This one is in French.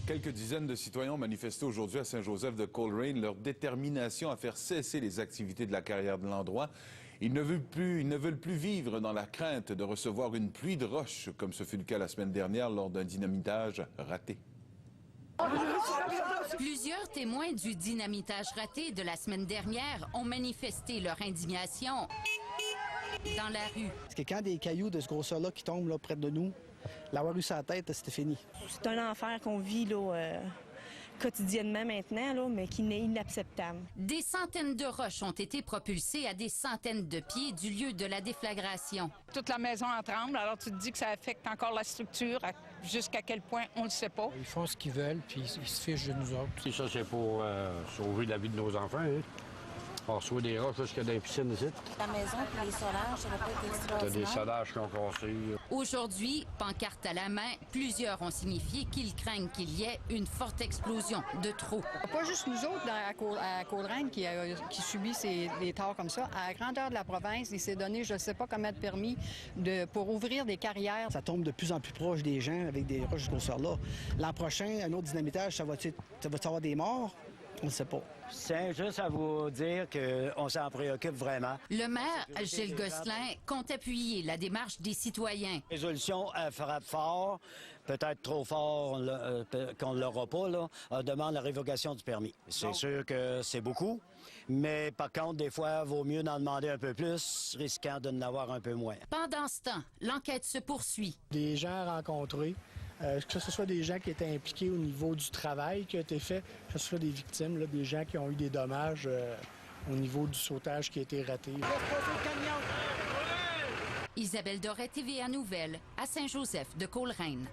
Quelques dizaines de citoyens ont manifesté aujourd'hui à Saint-Joseph de Coleraine leur détermination à faire cesser les activités de la carrière de l'endroit. Ils ne veulent plus vivre dans la crainte de recevoir une pluie de roches, comme ce fut le cas la semaine dernière lors d'un dynamitage raté. Plusieurs témoins du dynamitage raté de la semaine dernière ont manifesté leur indignation dans la rue. Parce que quand des cailloux de ce grosseur-là qui tombent là, près de nous, l'avoir eu sur la tête, c'était fini. C'est un enfer qu'on vit là, quotidiennement maintenant, là, mais qui n'est inacceptable. Des centaines de roches ont été propulsées à des centaines de pieds du lieu de la déflagration. Toute la maison en tremble, alors tu te dis que ça affecte encore la structure, jusqu'à quel point, on ne le sait pas. Ils font ce qu'ils veulent, puis ils se fichent de nous autres. Et ça, c'est pour sauver la vie de nos enfants. Hein? On reçoit des roches jusqu'à dans les piscines ici. La maison et les solages, ça va pas être extraordinaire. T'as des solages qui ont cassé. Aujourd'hui, pancarte à la main, plusieurs ont signifié qu'ils craignent qu'il y ait une forte explosion de trop. Pas juste nous autres à Coleraine qui subissent des torts comme ça. À la grandeur de la province, il s'est donné je ne sais pas combien de permis pour ouvrir des carrières. Ça tombe de plus en plus proche des gens avec des roches de ce grosseur-là. L'an prochain, un autre dynamitage, ça va avoir des morts? On ne sait pas. C'est juste à vous dire qu'on s'en préoccupe vraiment. Le maire, Gilles Gosselin, compte appuyer la démarche des citoyens. Résolution frappe fort, peut-être trop fort qu'on ne l'aura pas, là. On demande la révocation du permis. C'est sûr que c'est beaucoup, mais par contre, des fois, il vaut mieux d'en demander un peu plus, risquant de n'avoir un peu moins. Pendant ce temps, l'enquête se poursuit. Des gens rencontrés, que ce soit des gens qui étaient impliqués au niveau du travail qui a été fait, que ce soit des victimes, là, des gens qui ont eu des dommages au niveau du sautage qui a été raté. Isabelle Doré, TVA Nouvelles, à Saint-Joseph de Coleraine.